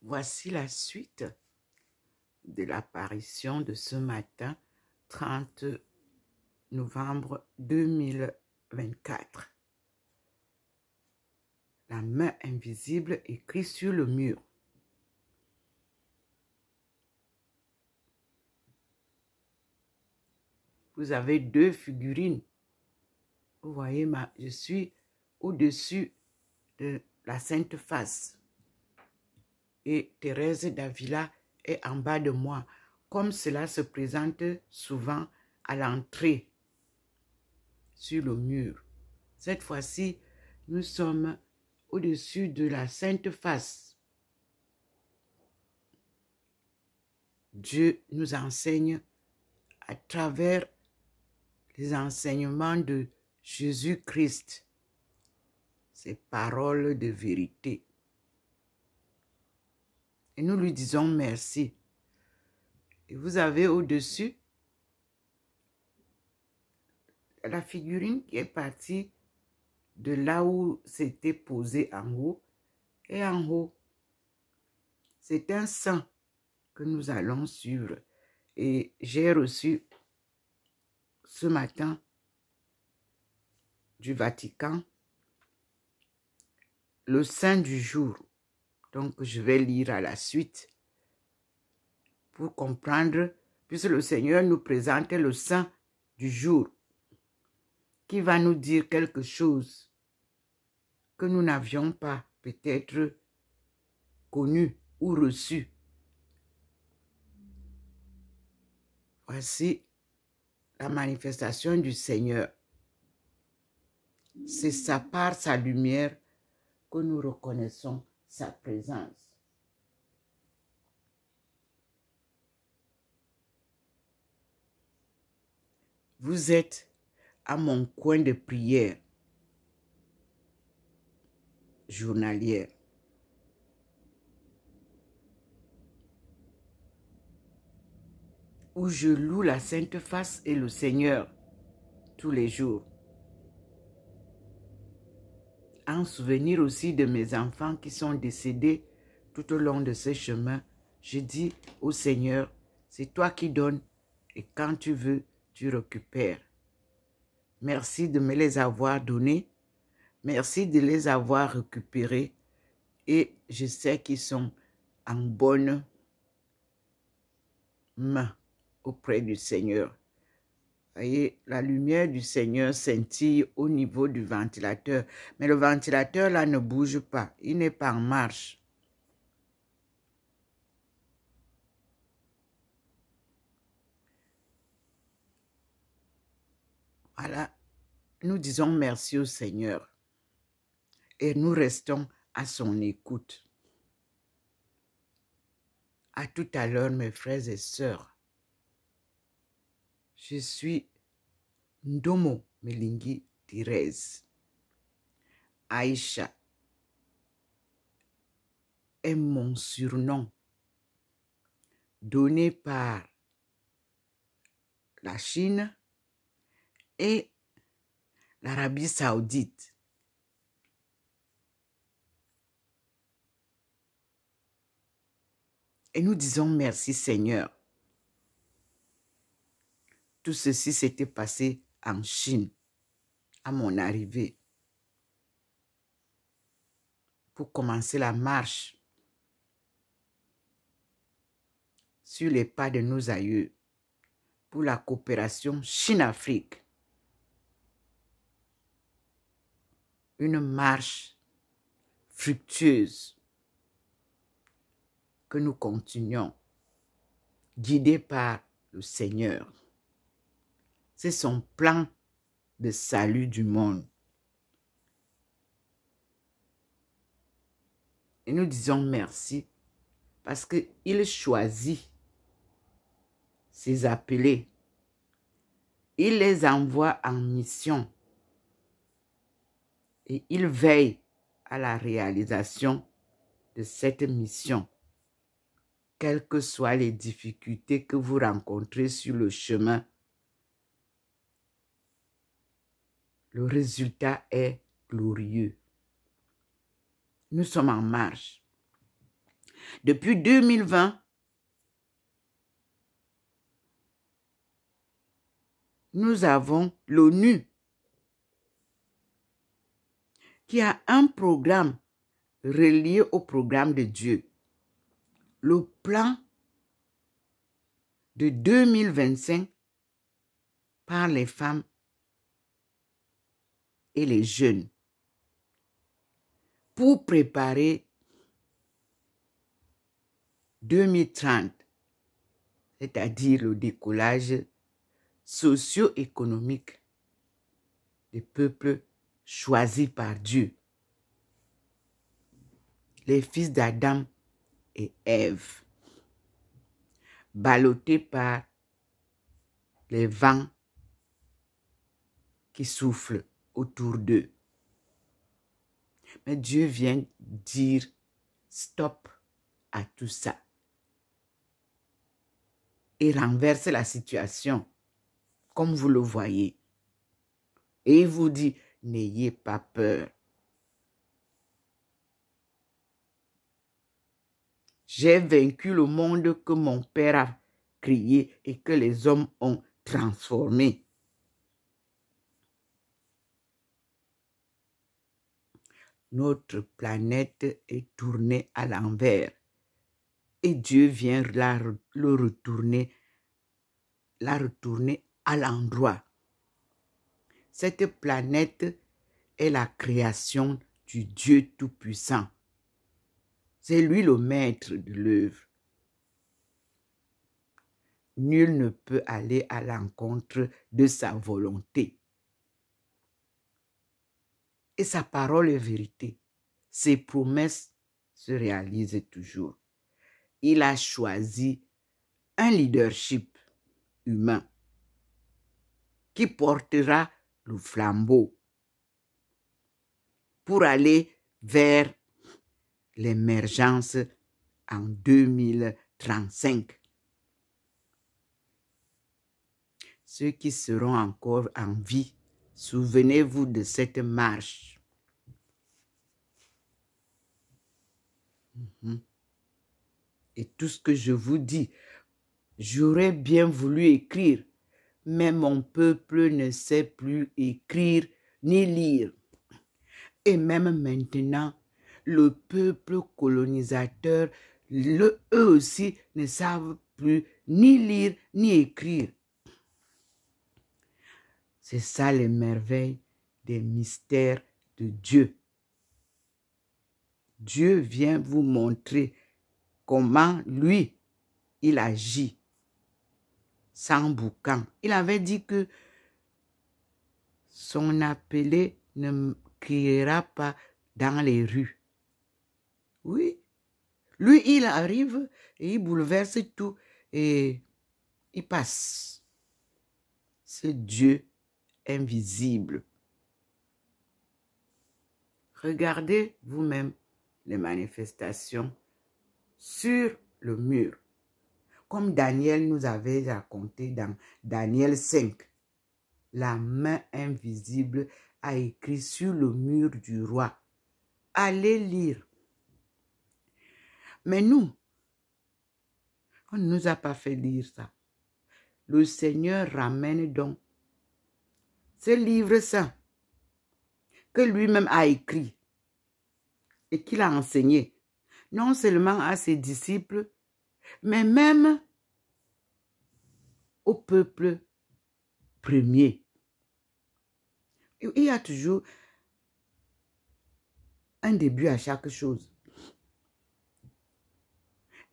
Voici la suite de l'apparition de ce matin, 30 novembre 2024. La main invisible écrit sur le mur. Vous avez deux figurines. Vous voyez, je suis au-dessus de la Sainte Face. Et Thérèse d'Avila est en bas de moi, comme cela se présente souvent à l'entrée sur le mur. Cette fois-ci, nous sommes au-dessus de la Sainte Face. Dieu nous enseigne à travers les enseignements de Jésus-Christ, ces paroles de vérité. Et nous lui disons merci. Et vous avez au-dessus la figurine qui est partie de là où c'était posé en haut. Et en haut, c'est un saint que nous allons suivre. Et j'ai reçu ce matin du Vatican le saint du jour. Donc, je vais lire à la suite pour comprendre, puisque le Seigneur nous présente le saint du jour qui va nous dire quelque chose que nous n'avions pas peut-être connu ou reçu. Voici la manifestation du Seigneur. C'est par sa lumière que nous reconnaissons sa présence. Vous êtes à mon coin de prière journalière. Où je loue la Sainte Face et le Seigneur tous les jours. En souvenir aussi de mes enfants qui sont décédés tout au long de ce chemin, je dis au Seigneur, c'est toi qui donnes et quand tu veux, tu récupères. Merci de me les avoir donnés, merci de les avoir récupérés et je sais qu'ils sont en bonne main auprès du Seigneur. Voyez, la lumière du Seigneur scintille au niveau du ventilateur. Mais le ventilateur, là, ne bouge pas. Il n'est pas en marche. Voilà. Nous disons merci au Seigneur. Et nous restons à son écoute. À tout à l'heure, mes frères et sœurs. Je suis Ndomo Melingi Thérèse. Aïcha est mon surnom donné par la Chine et l'Arabie Saoudite. Et nous disons merci Seigneur. Tout ceci s'était passé en Chine à mon arrivée pour commencer la marche sur les pas de nos aïeux pour la coopération Chine-Afrique. Une marche fructueuse que nous continuons, guidés par le Seigneur. C'est son plan de salut du monde. Et nous disons merci parce qu'il choisit ses appelés. Il les envoie en mission. Et il veille à la réalisation de cette mission. Quelles que soient les difficultés que vous rencontrez sur le chemin, le résultat est glorieux. Nous sommes en marche. Depuis 2020, nous avons l'ONU qui a un programme relié au programme de Dieu. Le plan de 2025 par les femmes et les jeunes pour préparer 2030, c'est-à-dire le décollage socio-économique des peuples choisis par Dieu, les fils d'Adam et Ève, ballottés par les vents qui soufflent autour d'eux. Mais Dieu vient dire stop à tout ça et renverse la situation, comme vous le voyez. Et il vous dit, n'ayez pas peur. J'ai vaincu le monde que mon Père a créé et que les hommes ont transformé. Notre planète est tournée à l'envers et Dieu vient la retourner à l'endroit. Cette planète est la création du Dieu Tout-Puissant. C'est lui le maître de l'œuvre. Nul ne peut aller à l'encontre de sa volonté. Et sa parole est vérité. Ses promesses se réalisent toujours. Il a choisi un leadership humain qui portera le flambeau pour aller vers l'émergence en 2035. Ceux qui seront encore en vie, souvenez-vous de cette marche. Et tout ce que je vous dis, j'aurais bien voulu écrire, mais mon peuple ne sait plus écrire ni lire. Et même maintenant, le peuple colonisateur, eux aussi ne savent plus ni lire ni écrire. C'est ça les merveilles des mystères de Dieu. Dieu vient vous montrer comment lui, il agit sans boucan. Il avait dit que son appelé ne criera pas dans les rues. Oui, lui, il arrive et il bouleverse tout et il passe. Ce Dieu invisible. Regardez vous-même les manifestations sur le mur. Comme Daniel nous avait raconté dans Daniel 5, la main invisible a écrit sur le mur du roi. Allez lire. Mais nous, on ne nous a pas fait lire ça. Le Seigneur ramène donc ce livre saint que lui-même a écrit et qu'il a enseigné, non seulement à ses disciples, mais même au peuple premier. Il y a toujours un début à chaque chose.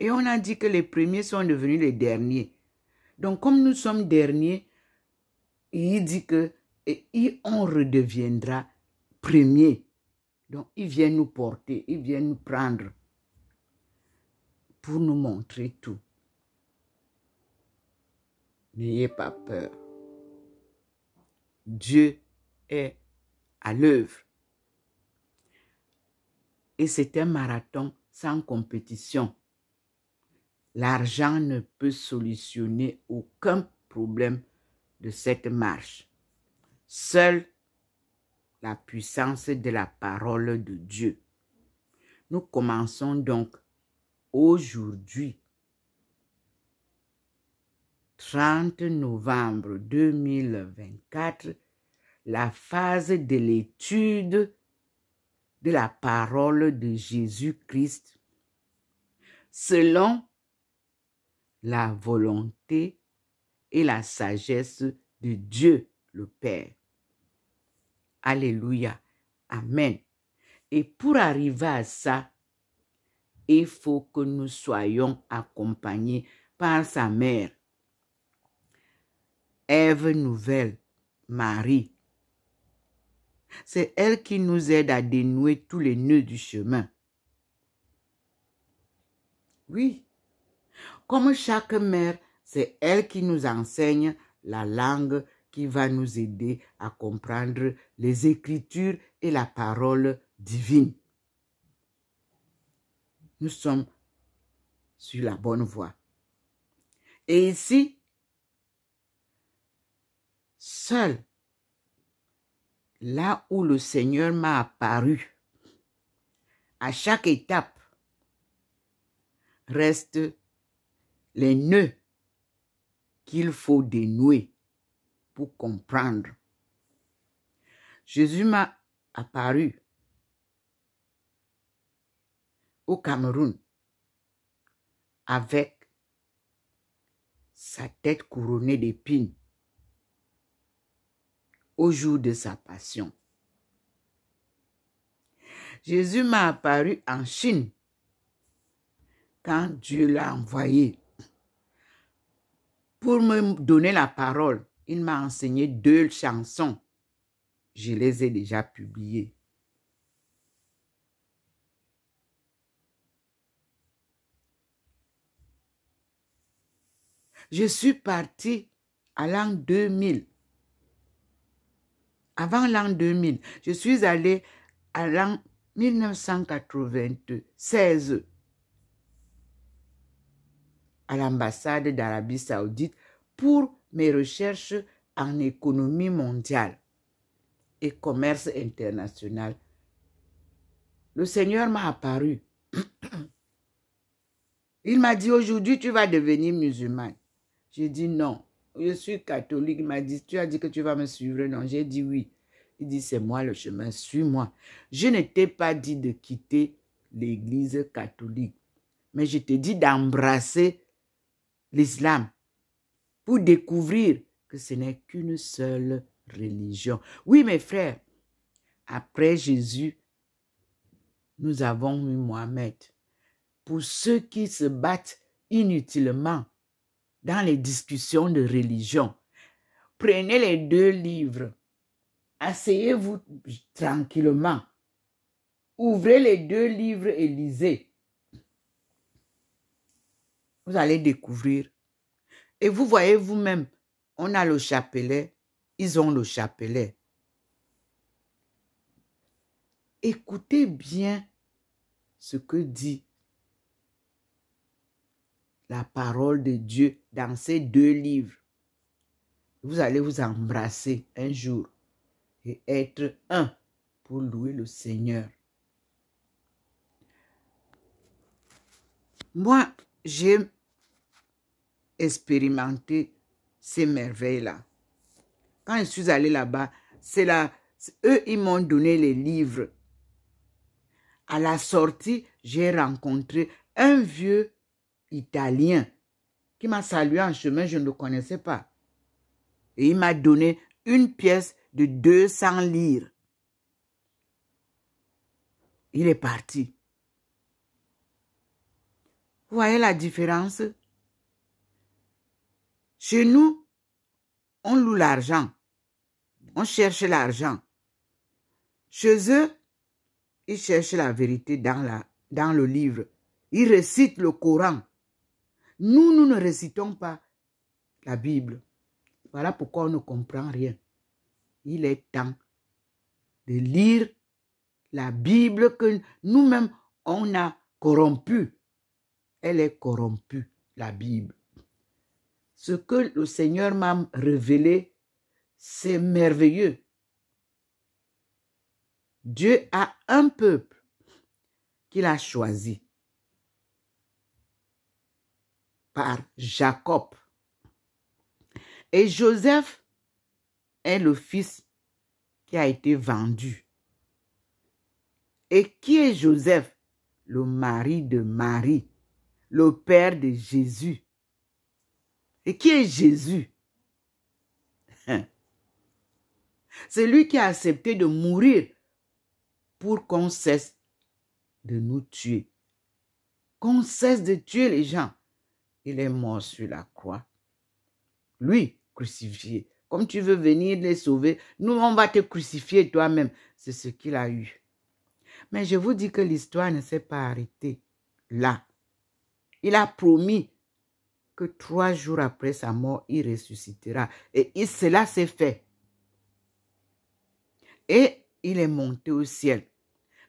Et on a dit que les premiers sont devenus les derniers. Donc, comme nous sommes derniers, il dit que on redeviendra premier. Donc, il vient nous porter, il vient nous prendre pour nous montrer tout. N'ayez pas peur. Dieu est à l'œuvre. Et c'est un marathon sans compétition. L'argent ne peut solutionner aucun problème de cette marche. Seule la puissance de la parole de Dieu. Nous commençons donc aujourd'hui, 30 novembre 2024, la phase de l'étude de la parole de Jésus-Christ selon la volonté et la sagesse de Dieu le Père. Alléluia. Amen. Et pour arriver à ça, il faut que nous soyons accompagnés par sa mère, Ève Nouvelle, Marie. C'est elle qui nous aide à dénouer tous les nœuds du chemin. Oui, comme chaque mère, c'est elle qui nous enseigne la langue qui va nous aider à comprendre les Écritures et la parole divine. Nous sommes sur la bonne voie. Et ici, seul, là où le Seigneur m'a apparu, à chaque étape, restent les nœuds qu'il faut dénouer pour comprendre. Jésus m'a apparu au Cameroun avec sa tête couronnée d'épines au jour de sa passion. Jésus m'a apparu en Chine quand Dieu l'a envoyé pour me donner la parole. Il m'a enseigné 2 chansons. Je les ai déjà publiées. Je suis partie à l'an 2000. Avant l'an 2000, je suis allée à l'an 1996 à l'ambassade d'Arabie Saoudite pour mes recherches en économie mondiale et commerce international. Le Seigneur m'a apparu. Il m'a dit, aujourd'hui, tu vas devenir musulmane. J'ai dit non, je suis catholique. Il m'a dit, tu as dit que tu vas me suivre. Non, j'ai dit oui. Il dit, c'est moi le chemin, suis-moi. Je ne t'ai pas dit de quitter l'église catholique, mais je t'ai dit d'embrasser l'islam pour découvrir que ce n'est qu'une seule religion. Oui, mes frères, après Jésus, nous avons eu Mohamed. Pour ceux qui se battent inutilement dans les discussions de religion, prenez les 2 livres, asseyez-vous tranquillement, ouvrez les 2 livres et lisez. Vous allez découvrir. Et vous voyez vous-même, on a le chapelet, ils ont le chapelet. Écoutez bien ce que dit la parole de Dieu dans ces 2 livres. Vous allez vous embrasser un jour et être un pour louer le Seigneur. Moi, j'ai expérimenté ces merveilles-là. Quand je suis allée là-bas, eux, ils m'ont donné les livres. À la sortie, j'ai rencontré un vieux Italien qui m'a salué en chemin, je ne le connaissais pas. Et il m'a donné une pièce de 200 lire. Il est parti. Vous voyez la différence? Chez nous, on loue l'argent. On cherche l'argent. Chez eux, ils cherchent la vérité dans le livre. Ils récitent le Coran. Nous ne récitons pas la Bible. Voilà pourquoi on ne comprend rien. Il est temps de lire la Bible que nous-mêmes, on a corrompue. Elle est corrompue, la Bible. Ce que le Seigneur m'a révélé, c'est merveilleux. Dieu a un peuple qu'il a choisi. par Jacob. Et Joseph est le fils qui a été vendu. Et qui est Joseph? Le mari de Marie, le père de Jésus. Et qui est Jésus? C'est lui qui a accepté de mourir pour qu'on cesse de nous tuer. Qu'on cesse de tuer les gens. Il est mort sur la croix. Lui, crucifié. Comme tu veux venir les sauver, nous, on va te crucifier toi-même. C'est ce qu'il a eu. Mais je vous dis que l'histoire ne s'est pas arrêtée là. Il a promis que 3 jours après sa mort, il ressuscitera. Et cela s'est fait. Et il est monté au ciel.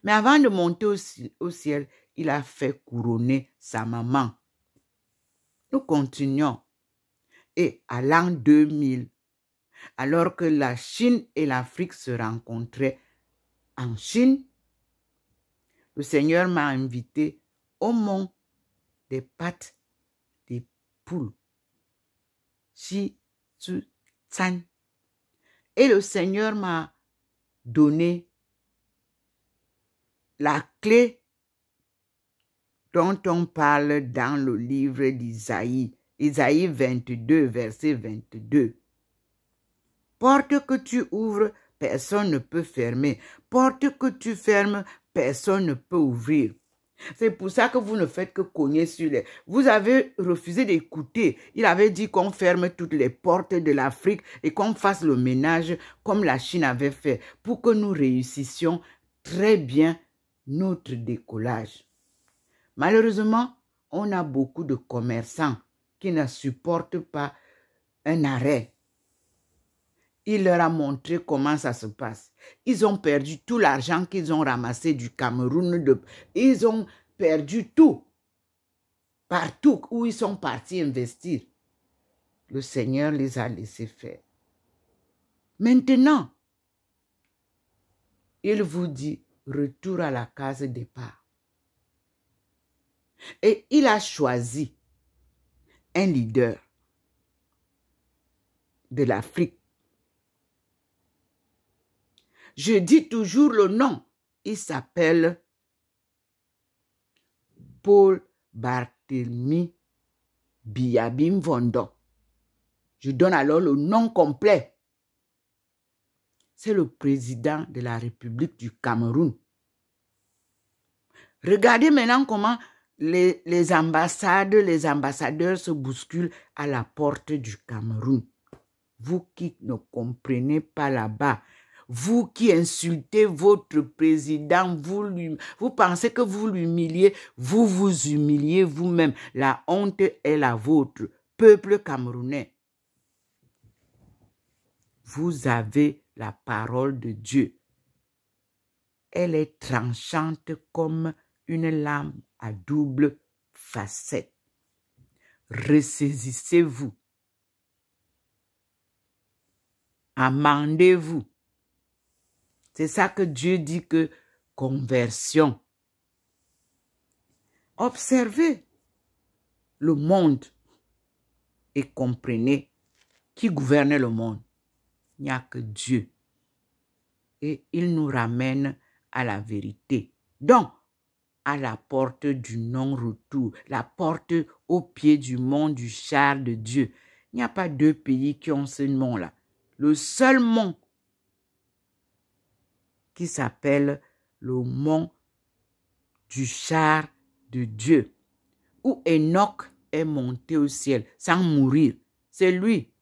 Mais avant de monter au ciel, il a fait couronner sa maman. Nous continuons. Et à l'an 2000, alors que la Chine et l'Afrique se rencontraient en Chine, le Seigneur m'a invité au mont des pattes des poules. Shi Tzu Tsan. Et le Seigneur m'a donné la clé dont on parle dans le livre d'Isaïe. Isaïe 22, verset 22. Porte que tu ouvres, personne ne peut fermer. Porte que tu fermes, personne ne peut ouvrir. C'est pour ça que vous ne faites que cogner sur les... Vous avez refusé d'écouter. Il avait dit qu'on ferme toutes les portes de l'Afrique et qu'on fasse le ménage comme la Chine avait fait pour que nous réussissions très bien notre décollage. Malheureusement, on a beaucoup de commerçants qui ne supportent pas un arrêt. Il leur a montré comment ça se passe. Ils ont perdu tout l'argent qu'ils ont ramassé du Cameroun. Ils ont perdu tout. Partout où ils sont partis investir. Le Seigneur les a laissés faire. Maintenant, il vous dit retour à la case départ. Et il a choisi un leader de l'Afrique. Je dis toujours le nom. Il s'appelle Paul Barthélemy Biabim Vondo. Je donne alors le nom complet. C'est le président de la République du Cameroun. Regardez maintenant comment les ambassades, les ambassadeurs se bousculent à la porte du Cameroun. Vous qui ne comprenez pas là-bas, vous qui insultez votre président, vous pensez que vous l'humiliez, vous vous humiliez vous-même. La honte est la vôtre, peuple camerounais. Vous avez la parole de Dieu. Elle est tranchante comme une lame à double facette. Ressaisissez-vous. Amendez-vous. C'est ça que Dieu dit que conversion. Observez le monde et comprenez qui gouverne le monde. Il n'y a que Dieu. Et il nous ramène à la vérité. Donc, à la porte du non-retour, la porte au pied du mont du char de Dieu. Il n'y a pas 2 pays qui ont ce nom-là. Le seul mont qui s'appelle le mont du char de Dieu, où Enoch est monté au ciel sans mourir. C'est lui.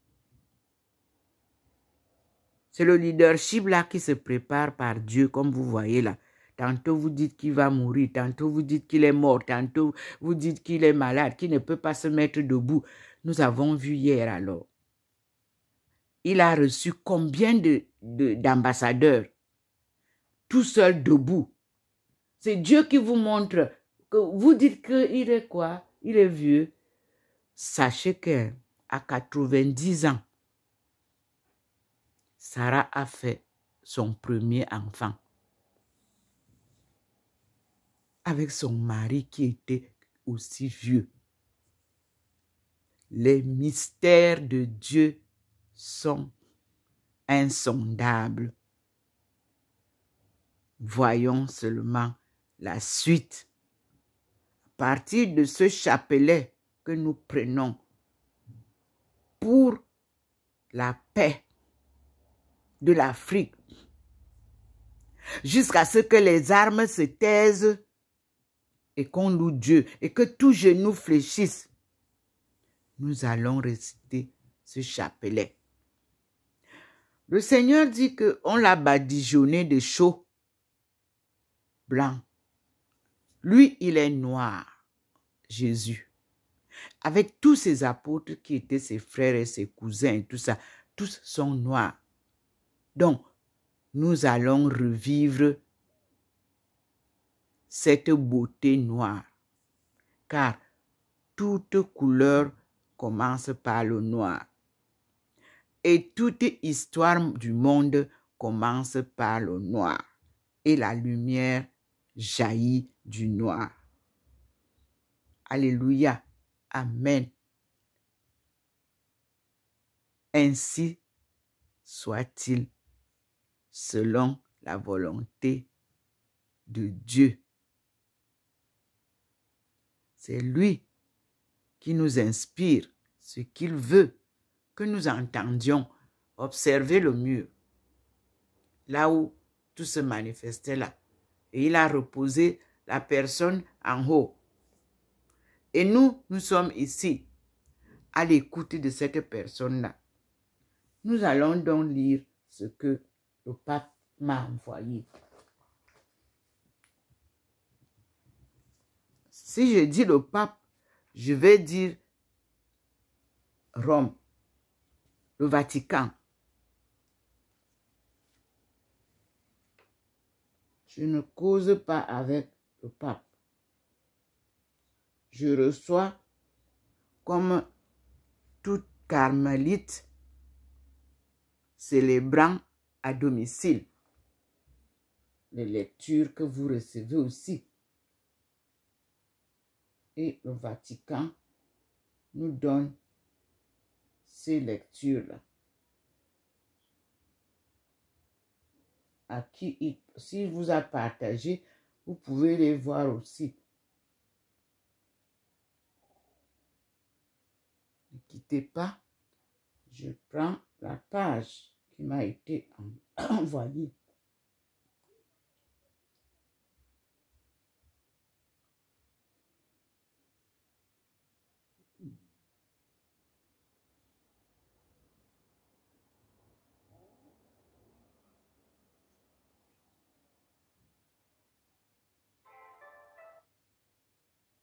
C'est le leadership là qui se prépare par Dieu, comme vous voyez là. Tantôt vous dites qu'il va mourir, tantôt vous dites qu'il est mort, tantôt vous dites qu'il est malade, qu'il ne peut pas se mettre debout. Nous avons vu hier alors. Il a reçu combien d'ambassadeurs? Tout seul debout. C'est Dieu qui vous montre que vous dites qu'il est quoi? Il est vieux. Sachez qu'à 90 ans, Sarah a fait son premier enfant. Avec son mari qui était aussi vieux. Les mystères de Dieu sont insondables. Voyons seulement la suite. À partir de ce chapelet que nous prenons pour la paix de l'Afrique, jusqu'à ce que les armes se taisent et qu'on loue Dieu et que tout genou fléchisse, nous allons réciter ce chapelet. Le Seigneur dit qu'on l'a badigeonné de chaux blanc. Lui, il est noir, Jésus. Avec tous ses apôtres qui étaient ses frères et ses cousins et tout ça, tous sont noirs. Donc, nous allons revivre cette beauté noire. Car toute couleur commence par le noir. Et toute histoire du monde commence par le noir. Et la lumière jaillit du noir. Alléluia. Amen. Ainsi soit-il selon la volonté de Dieu. C'est lui qui nous inspire ce qu'il veut que nous entendions. Observez le mur, là où tout se manifestait là. Et il a reposé la personne en haut. Et nous sommes ici, à l'écoute de cette personne-là. Nous allons donc lire ce que le pape m'a envoyé. Si je dis le pape, je vais dire Rome, le Vatican. Je ne cause pas avec le pape. Je reçois comme toute carmélite célébrant à domicile les lectures que vous recevez aussi. Et le Vatican nous donne ces lectures-là. À qui, s'il vous a partagé, vous pouvez les voir aussi. Ne quittez pas. Je prends la page qui m'a été envoyée.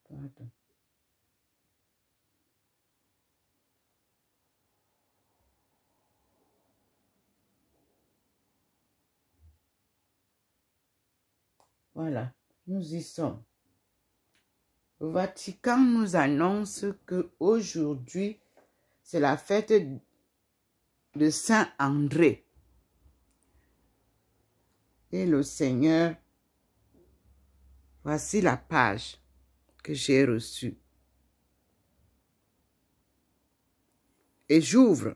Pardon. Voilà, nous y sommes. Le Vatican nous annonce qu'aujourd'hui, c'est la fête de Saint André. Et le Seigneur, voici la page que j'ai reçue. Et j'ouvre.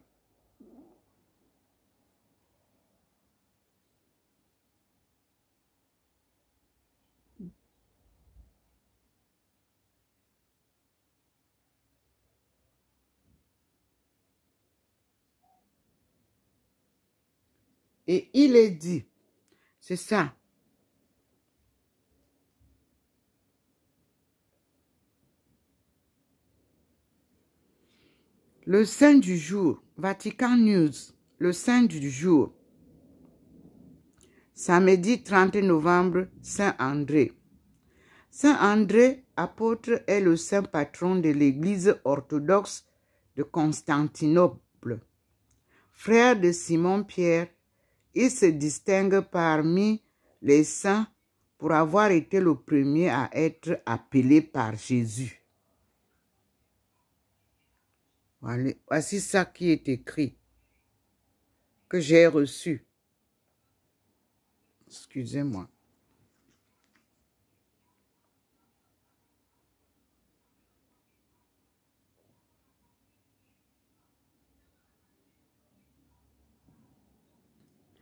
Et il est dit, c'est ça. Le saint du jour, Vatican News, le saint du jour. Samedi 30 novembre, Saint André. Saint André, apôtre, est le saint patron de l'Église orthodoxe de Constantinople. Frère de Simon-Pierre, il se distingue parmi les saints pour avoir été le premier à être appelé par Jésus. Voilà, voici ça qui est écrit, que j'ai reçu. Excusez-moi.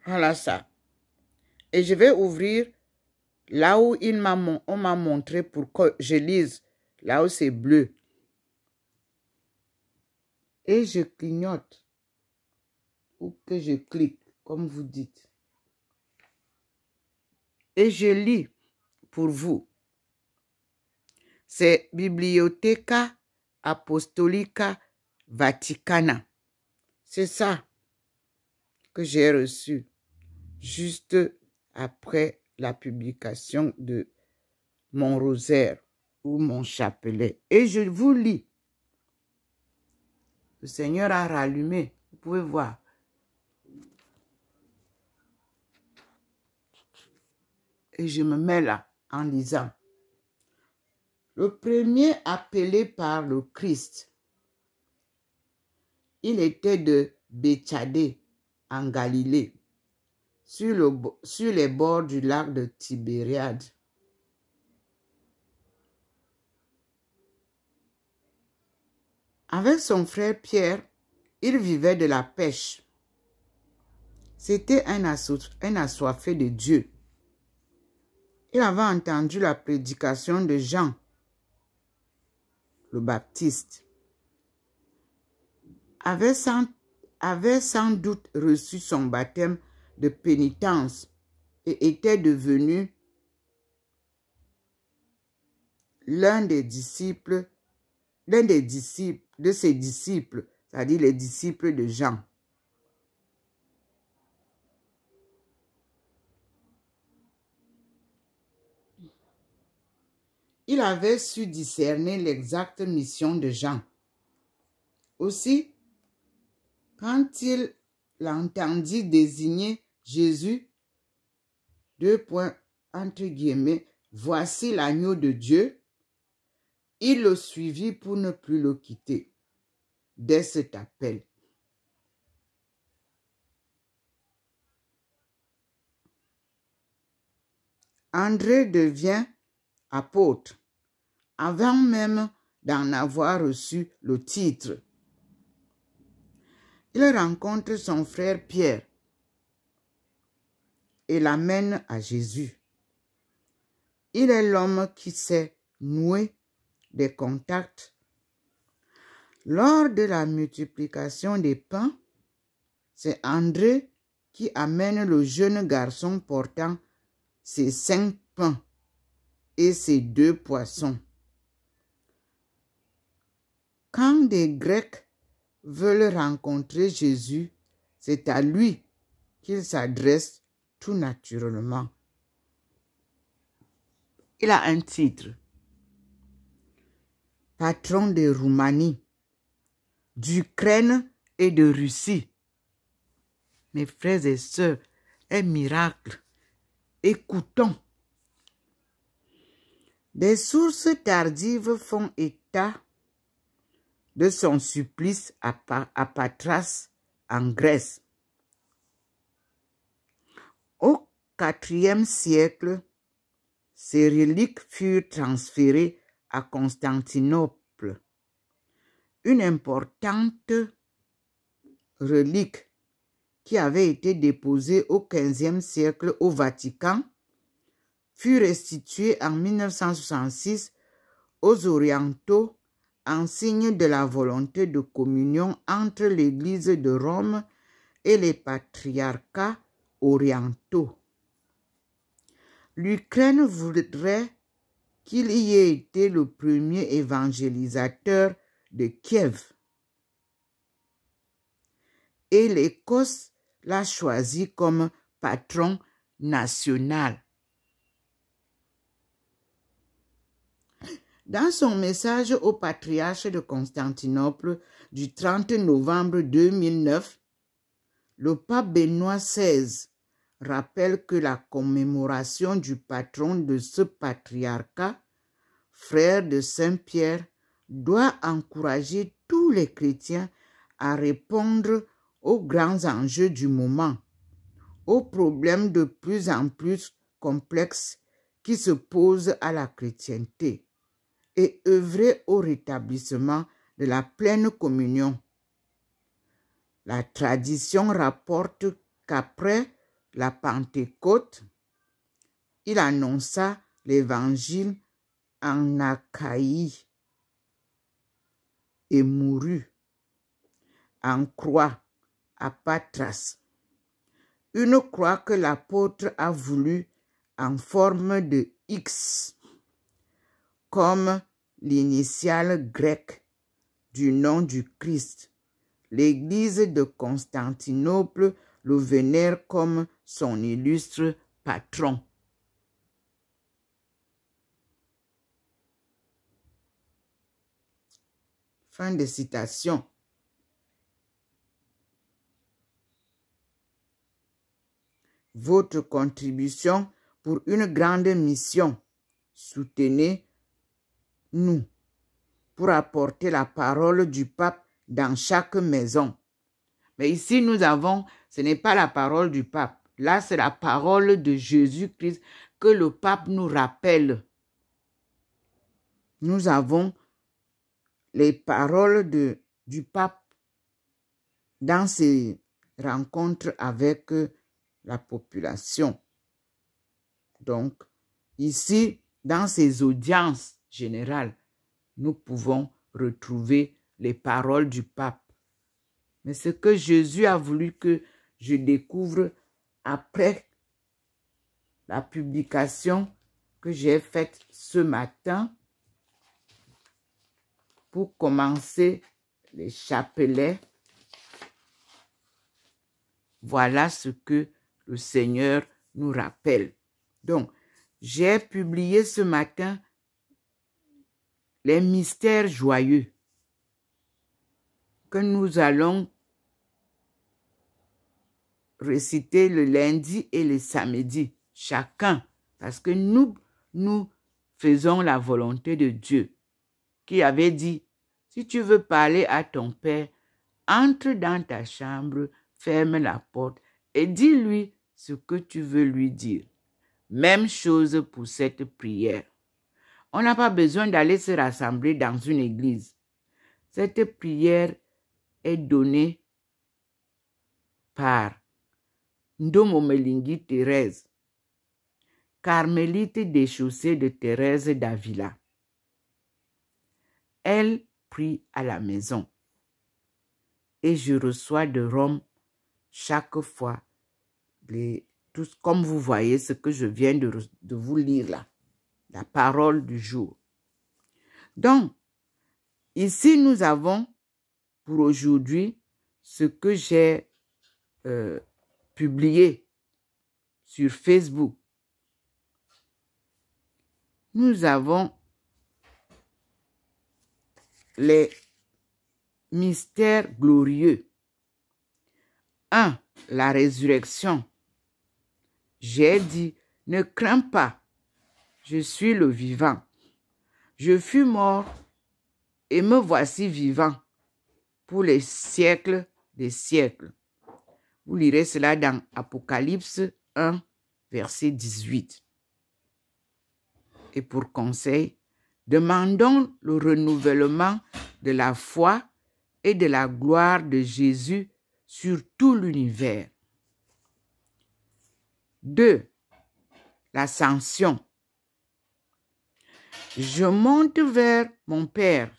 Voilà ça. Et je vais ouvrir là où on m'a montré pour que je lise. Là où c'est bleu. Et je clignote. Ou que je clique, comme vous dites. Et je lis pour vous. C'est Bibliotheca Apostolica Vaticana. C'est ça que j'ai reçu juste après la publication de mon rosaire ou mon chapelet. Et je vous lis. Le Seigneur a rallumé. Vous pouvez voir. Et je me mets là en lisant. Le premier appelé par le Christ, il était de Béthadée, en Galilée, sur les bords du lac de Tibériade. Avec son frère Pierre, il vivait de la pêche. C'était un assoiffé de Dieu. Il avait entendu la prédication de Jean, le Baptiste. Avait sans doute reçu son baptême de pénitence et était devenu l'un de ses disciples, c'est-à-dire les disciples de Jean. Il avait su discerner l'exacte mission de Jean. Aussi, quand il l'entendit désigner Jésus, voici l'agneau de Dieu, il le suivit pour ne plus le quitter. Dès cet appel. André devient apôtre, avant même d'en avoir reçu le titre. Il rencontre son frère Pierre et l'amène à Jésus. Il est l'homme qui sait nouer des contacts. Lors de la multiplication des pains, c'est André qui amène le jeune garçon portant ses 5 pains et ses 2 poissons. Quand des Grecs veulent rencontrer Jésus, c'est à lui qu'ils s'adressent tout naturellement. Il a un titre. Patron de Roumanie, d'Ukraine et de Russie. Mes frères et sœurs, un miracle. Écoutons. Des sources tardives font état de son supplice à Patras en Grèce. Au IVe siècle, ses reliques furent transférées à Constantinople. Une importante relique qui avait été déposée au XVe siècle au Vatican fut restituée en 1966 aux Orientaux en signe de la volonté de communion entre l'Église de Rome et les patriarcats orientaux. L'Ukraine voudrait qu'il y ait été le premier évangélisateur de Kiev. Et l'Écosse l'a choisi comme patron national. Dans son message au patriarche de Constantinople du 30 novembre 2009, le pape Benoît XVI rappelle que la commémoration du patron de ce patriarcat, frère de Saint-Pierre, doit encourager tous les chrétiens à répondre aux grands enjeux du moment, aux problèmes de plus en plus complexes qui se posent à la chrétienté et œuvrer au rétablissement de la pleine communion. La tradition rapporte qu'après la Pentecôte, il annonça l'évangile en Achaïe et mourut en croix à Patras. Une croix que l'apôtre a voulu en forme de X, comme l'initiale grecque du nom du Christ. L'Église de Constantinople le vénère comme son illustre patron. Fin de citation. Votre contribution pour une grande mission. Soutenez-nous pour apporter la parole du pape dans chaque maison. Mais ici, nous avons, ce n'est pas la parole du pape. Là, c'est la parole de Jésus-Christ que le pape nous rappelle. Nous avons les paroles du pape dans ses rencontres avec la population. Donc, ici, dans ces audiences générales, nous pouvons retrouver les paroles du pape. Mais ce que Jésus a voulu que je découvre après la publication que j'ai faite ce matin pour commencer les chapelets, voilà ce que le Seigneur nous rappelle. Donc, j'ai publié ce matin les mystères joyeux que nous allons réciter le lundi et le samedi, chacun, parce que nous faisons la volonté de Dieu, qui avait dit, si tu veux parler à ton Père, entre dans ta chambre, ferme la porte et dis-lui ce que tu veux lui dire. Même chose pour cette prière. On n'a pas besoin d'aller se rassembler dans une église. Cette prière est donnée par Ndomo Melingi Thérèse, carmélite déchaussée de Thérèse d'Avila. Elle prie à la maison et je reçois de Rome chaque fois, comme vous voyez ce que je viens de vous lire là, la parole du jour. Donc, ici nous avons pour aujourd'hui ce que j'ai publié sur Facebook. Nous avons les mystères glorieux. 1. La résurrection. J'ai dit, ne crains pas, je suis le vivant. Je fus mort et me voici vivant pour les siècles des siècles. Vous lirez cela dans Apocalypse 1, verset 18. Et pour conseil, demandons le renouvellement de la foi et de la gloire de Jésus sur tout l'univers. 2. L'ascension. Je monte vers mon Père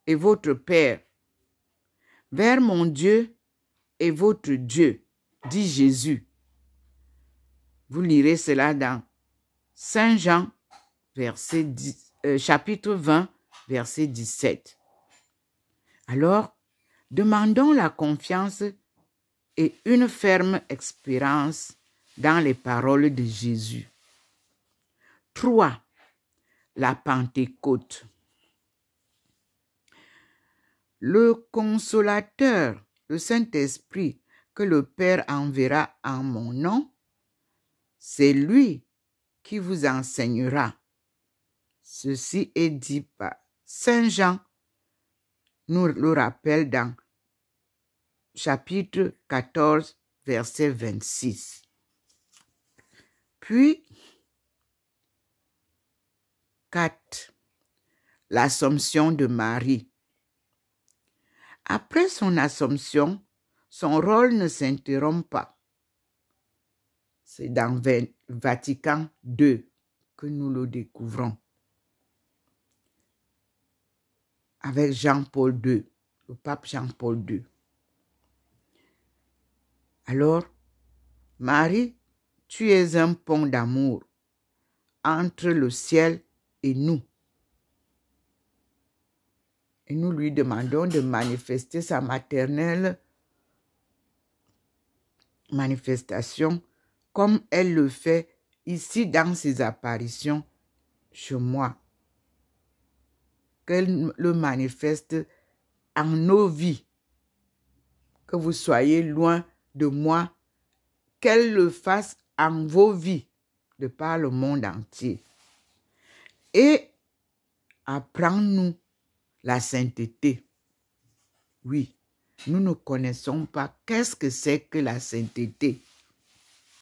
et votre Père, vers mon Dieu et votre Dieu, dit Jésus. Vous lirez cela dans Saint Jean, chapitre 20, verset 17. Alors, demandons la confiance et une ferme espérance dans les paroles de Jésus. 3. La Pentecôte. Le Consolateur, le Saint-Esprit, que le Père enverra en mon nom, c'est lui qui vous enseignera. Ceci est dit par Saint Jean, nous le rappelle dans chapitre 14, verset 26. Puis, 4. L'Assomption de Marie. Après son Assomption, son rôle ne s'interrompt pas. C'est dans Vatican II que nous le découvrons. Avec Jean-Paul II, le pape Jean-Paul II. Alors, Marie, tu es un pont d'amour entre le ciel et nous. Et nous lui demandons de manifester sa maternelle manifestation comme elle le fait ici dans ses apparitions chez moi. Qu'elle le manifeste en nos vies. Que vous soyez loin de moi, qu'elle le fasse en vos vies, de par le monde entier. Et apprends-nous la sainteté. Oui, nous ne connaissons pas qu'est-ce que c'est que la sainteté.